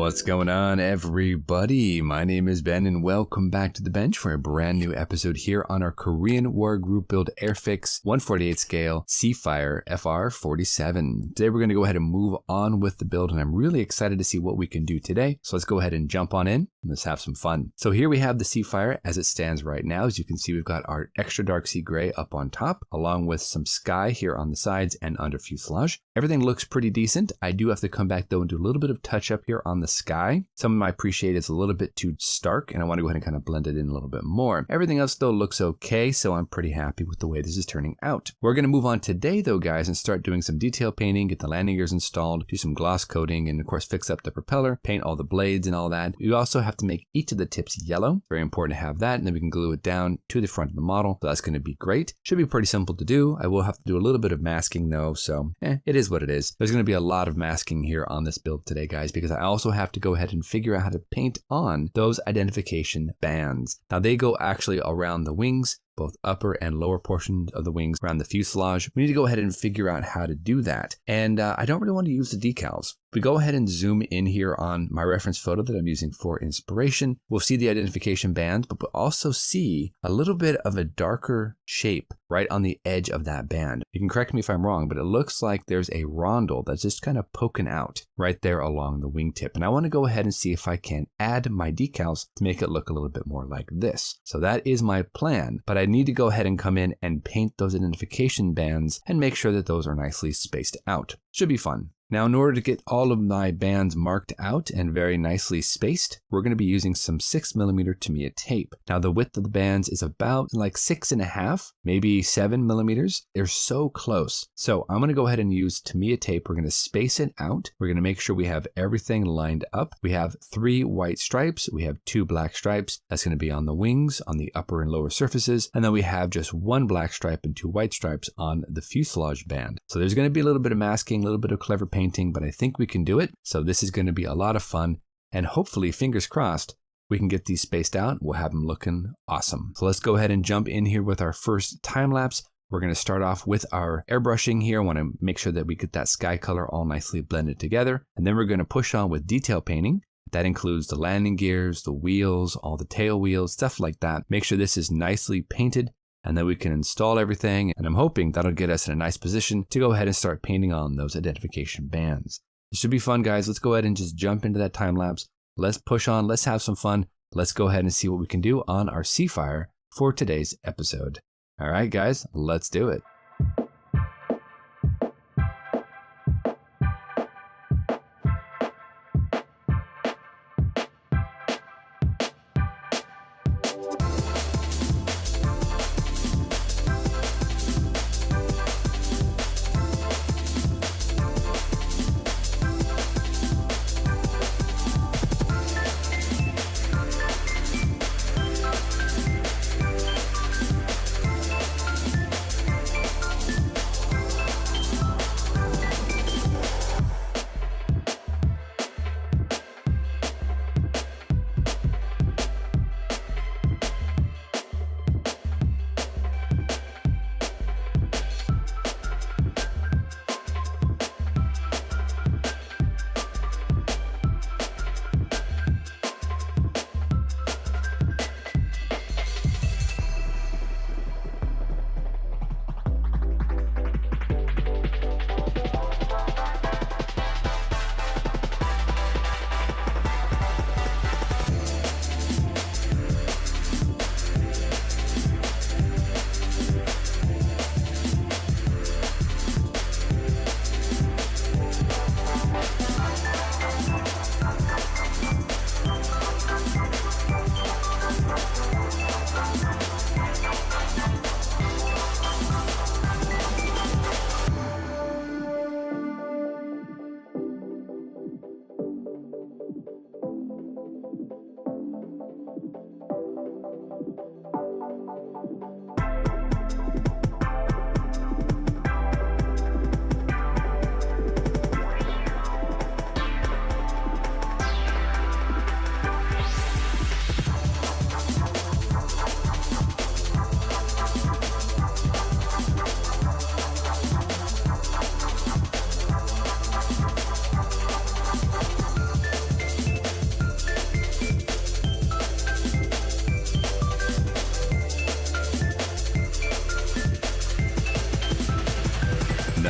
What's going on, everybody? My name is Ben and welcome back to the bench for a brand new episode here on our Korean War group build Airfix 1/48 scale Seafire FR 47. Today we're going to go ahead and move on with the build, and I'm really excited to see what we can do today. So let's go ahead and jump on in and let's have some fun. So here we have the Seafire as it stands right now. As you can see, we've got our extra dark sea gray up on top, along with some sky here on the sides and under fuselage. Everything looks pretty decent. I do have to come back though and do a little bit of touch up here on the sky. Some of them I appreciate it's a little bit too stark and I want to go ahead and kind of blend it in a little bit more. Everything else though looks okay, so I'm pretty happy with the way this is turning out. We're going to move on today though, guys, and start doing some detail painting, get the landing gears installed, do some gloss coating, and of course fix up the propeller, paint all the blades and all that. We also have to make each of the tips yellow. Very important to have that, and then we can glue it down to the front of the model. So that's going to be great. Should be pretty simple to do. I will have to do a little bit of masking though, so it is what it is. There's going to be a lot of masking here on this build today, guys, because I also have to go ahead and figure out how to paint on those identification bands. Now they go actually around the wings, both upper and lower portions of the wings, around the fuselage. We need to go ahead and figure out how to do that. And I don't really want to use the decals. If we go ahead and zoom in here on my reference photo that I'm using for inspiration, we'll see the identification bands, but we'll also see a little bit of a darker shape right on the edge of that band. You can correct me if I'm wrong, but it looks like there's a rondel that's just kind of poking out right there along the wingtip. And I want to go ahead and see if I can add my decals to make it look a little bit more like this. So that is my plan, but I need to go ahead and come in and paint those identification bands and make sure that those are nicely spaced out. Should be fun. Now, in order to get all of my bands marked out and very nicely spaced, we're going to be using some 6mm Tamiya tape. Now, the width of the bands is about like 6.5, maybe 7mm. They're so close. So I'm going to go ahead and use Tamiya tape. We're going to space it out. We're going to make sure we have everything lined up. We have 3 white stripes. We have 2 black stripes. That's going to be on the wings, on the upper and lower surfaces. And then we have just 1 black stripe and 2 white stripes on the fuselage band. So there's going to be a little bit of masking, a little bit of clever painting, but I think we can do it. So this is going to be a lot of fun, and hopefully, fingers crossed, we can get these spaced out. We'll have them looking awesome. So let's go ahead and jump in here with our first time lapse. We're going to start off with our airbrushing here. I want to make sure that we get that sky color all nicely blended together, and then we're going to push on with detail painting. That includes the landing gears, the wheels, all the tail wheels, stuff like that. Make sure this is nicely painted, and then we can install everything, and I'm hoping that'll get us in a nice position to go ahead and start painting on those identification bands. It should be fun, guys. Let's go ahead and just jump into that time lapse. Let's push on, let's have some fun. Let's go ahead and see what we can do on our Seafire for today's episode. All right, guys, let's do it.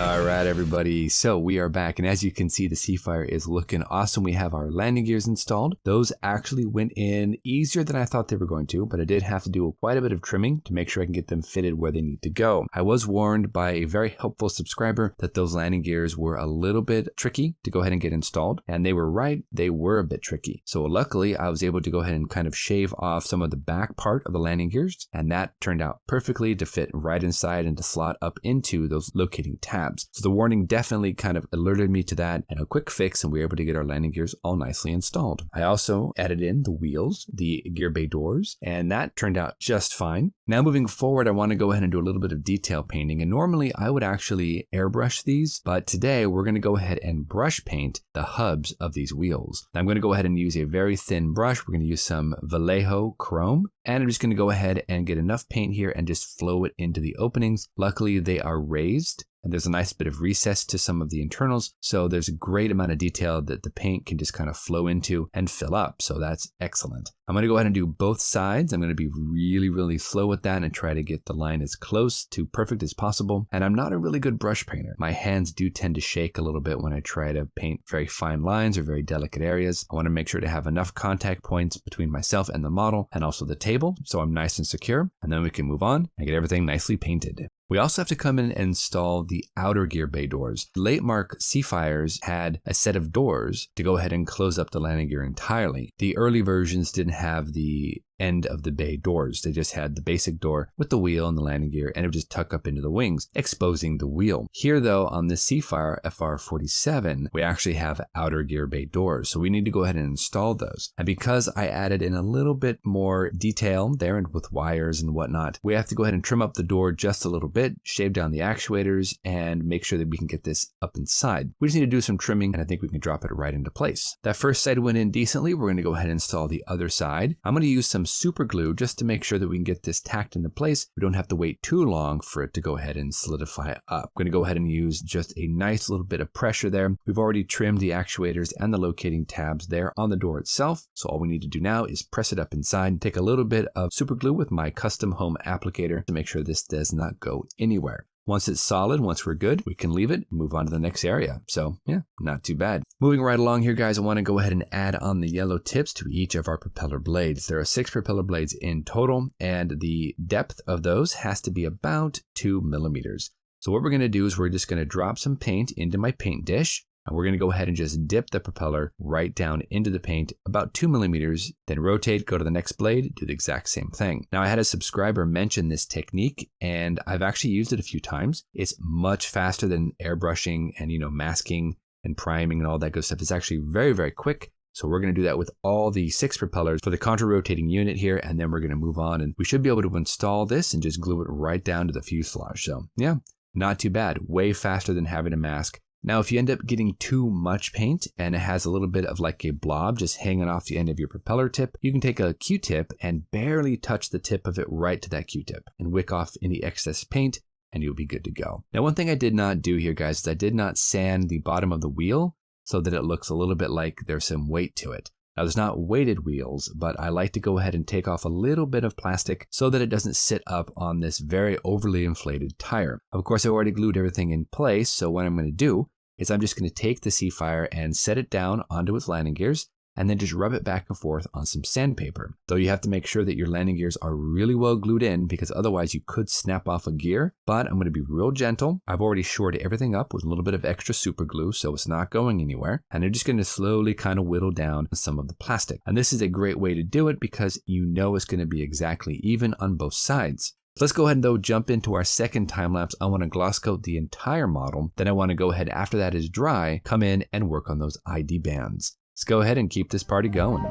All right, everybody. So we are back, and as you can see, the Seafire is looking awesome. We have our landing gears installed. Those actually went in easier than I thought they were going to, but I did have to do quite a bit of trimming to make sure I can get them fitted where they need to go. I was warned by a very helpful subscriber that those landing gears were a little bit tricky to go ahead and get installed, and they were right. They were a bit tricky. So luckily, I was able to go ahead and kind of shave off some of the back part of the landing gears, and that turned out perfectly to fit right inside and to slot up into those locating tabs. So the warning definitely kind of alerted me to that, and a quick fix, and we were able to get our landing gears all nicely installed. I also added in the wheels, the gear bay doors, and that turned out just fine. Now moving forward, I want to go ahead and do a little bit of detail painting, and normally I would actually airbrush these, but today we're going to go ahead and brush paint the hubs of these wheels. Now I'm going to go ahead and use a very thin brush. We're going to use some Vallejo chrome, and I'm just going to go ahead and get enough paint here and just flow it into the openings. Luckily, they are raised, and there's a nice bit of recess to some of the internals, so there's a great amount of detail that the paint can just kind of flow into and fill up, so that's excellent. I'm going to go ahead and do both sides. I'm going to be really slow with that and try to get the line as close to perfect as possible, and I'm not a really good brush painter. My hands do tend to shake a little bit when I try to paint very fine lines or very delicate areas. I want to make sure to have enough contact points between myself and the model and also the table, so I'm nice and secure, and then we can move on and get everything nicely painted. We also have to come in and install the outer gear bay doors. Late Mark Seafires had a set of doors to go ahead and close up the landing gear entirely. The early versions didn't have the end of the bay doors. They just had the basic door with the wheel and the landing gear, and it would just tuck up into the wings, exposing the wheel. Here though, on the Seafire FR47, we actually have outer gear bay doors, so we need to go ahead and install those. And because I added in a little bit more detail there and with wires and whatnot, we have to go ahead and trim up the door just a little bit, shave down the actuators, and make sure that we can get this up inside. We just need to do some trimming, and I think we can drop it right into place. That first side went in decently. We're going to go ahead and install the other side. I'm going to use some super glue just to make sure that we can get this tacked into place. We don't have to wait too long for it to go ahead and solidify up. I'm going to go ahead and use just a nice little bit of pressure there. We've already trimmed the actuators and the locating tabs there on the door itself. So all we need to do now is press it up inside, take a little bit of super glue with my custom home applicator to make sure this does not go anywhere. Once it's solid, once we're good, we can leave it and move on to the next area. So yeah, not too bad. Moving right along here, guys, I want to go ahead and add on the yellow tips to each of our propeller blades. There are 6 propeller blades in total, and the depth of those has to be about 2 millimeters. So what we're going to do is we're just going to drop some paint into my paint dish. And we're going to go ahead and just dip the propeller right down into the paint about 2 millimeters, then rotate, go to the next blade, do the exact same thing. Now I had a subscriber mention this technique, and I've actually used it a few times. It's much faster than airbrushing and, masking and priming and all that good stuff. It's actually very quick. So we're going to do that with all the 6 propellers for the contra-rotating unit here, and then we're going to move on, and we should be able to install this and just glue it right down to the fuselage. So yeah, not too bad. Way faster than having to mask. Now, if you end up getting too much paint and it has a little bit of like a blob just hanging off the end of your propeller tip, you can take a Q-tip and barely touch the tip of it right to that Q-tip and wick off any excess paint, and you'll be good to go. Now, one thing I did not do here, guys, is I did not sand the bottom of the wheel so that it looks a little bit like there's some weight to it. Now, there's not weighted wheels, but I like to go ahead and take off a little bit of plastic so that it doesn't sit up on this very overly inflated tire. Of course, I already glued everything in place, so what I'm going to do is I'm just going to take the Seafire and set it down onto its landing gears, and then just rub it back and forth on some sandpaper. Though you have to make sure that your landing gears are really well glued in, because otherwise you could snap off a gear. But I'm going to be real gentle. I've already shored everything up with a little bit of extra super glue, so it's not going anywhere. And I'm just going to slowly kind of whittle down some of the plastic. And this is a great way to do it because you know it's going to be exactly even on both sides. Let's go ahead and though jump into our second time lapse. I want to gloss coat the entire model. Then I want to go ahead, after that is dry, come in and work on those ID bands. Let's go ahead and keep this party going.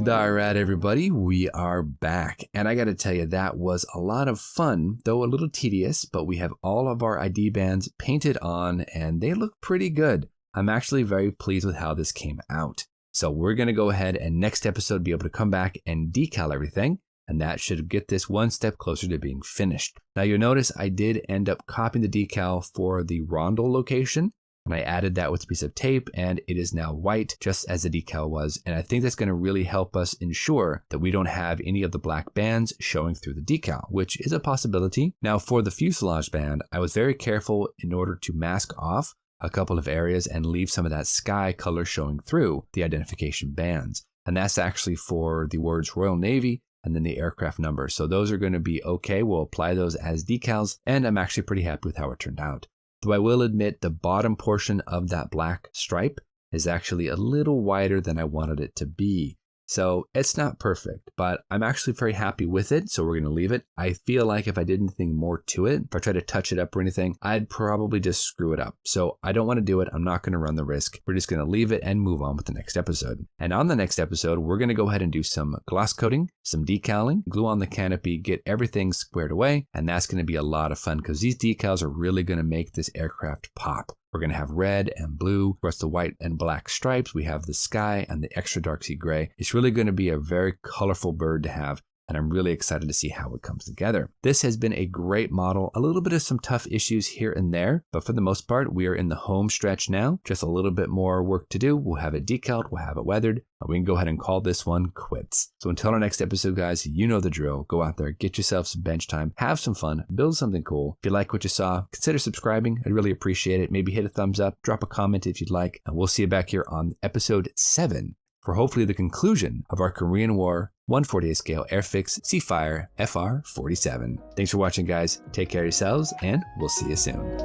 Alright everybody, we are back, and I gotta tell you, that was a lot of fun, though a little tedious, but we have all of our ID bands painted on and they look pretty good. I'm actually very pleased with how this came out. So we're gonna go ahead and next episode be able to come back and decal everything, and that should get this one step closer to being finished. Now you'll notice I did end up copying the decal for the rondel location, and I added that with a piece of tape, and it is now white just as the decal was. And I think that's going to really help us ensure that we don't have any of the black bands showing through the decal, which is a possibility. Now for the fuselage band, I was very careful in order to mask off a couple of areas and leave some of that sky color showing through the identification bands. And that's actually for the words Royal Navy and then the aircraft number. So those are going to be okay. We'll apply those as decals, and I'm actually pretty happy with how it turned out. Though I will admit the bottom portion of that black stripe is actually a little wider than I wanted it to be. So it's not perfect, but I'm actually very happy with it, so we're going to leave it. I feel like if I did anything more to it, if I tried to touch it up or anything, I'd probably just screw it up. So I don't want to do it. I'm not going to run the risk. We're just going to leave it and move on with the next episode. And on the next episode, we're going to go ahead and do some gloss coating, some decaling, glue on the canopy, get everything squared away, and that's going to be a lot of fun because these decals are really going to make this aircraft pop. We're going to have red and blue, plus the white and black stripes. We have the sky and the extra dark sea gray. It's really going to be a very colorful bird to have, and I'm really excited to see how it comes together. This has been a great model, a little bit of some tough issues here and there, but for the most part, we are in the home stretch now. Just a little bit more work to do. We'll have it decaled, we'll have it weathered, and we can go ahead and call this one quits. So until our next episode, guys, you know the drill. Go out there, get yourself some bench time, have some fun, build something cool. If you like what you saw, consider subscribing. I'd really appreciate it. Maybe hit a thumbs up, drop a comment if you'd like, and we'll see you back here on episode 7 for hopefully the conclusion of our Korean War 1/48 scale Airfix Seafire FR 47. Thanks for watching, guys. Take care of yourselves, and we'll see you soon.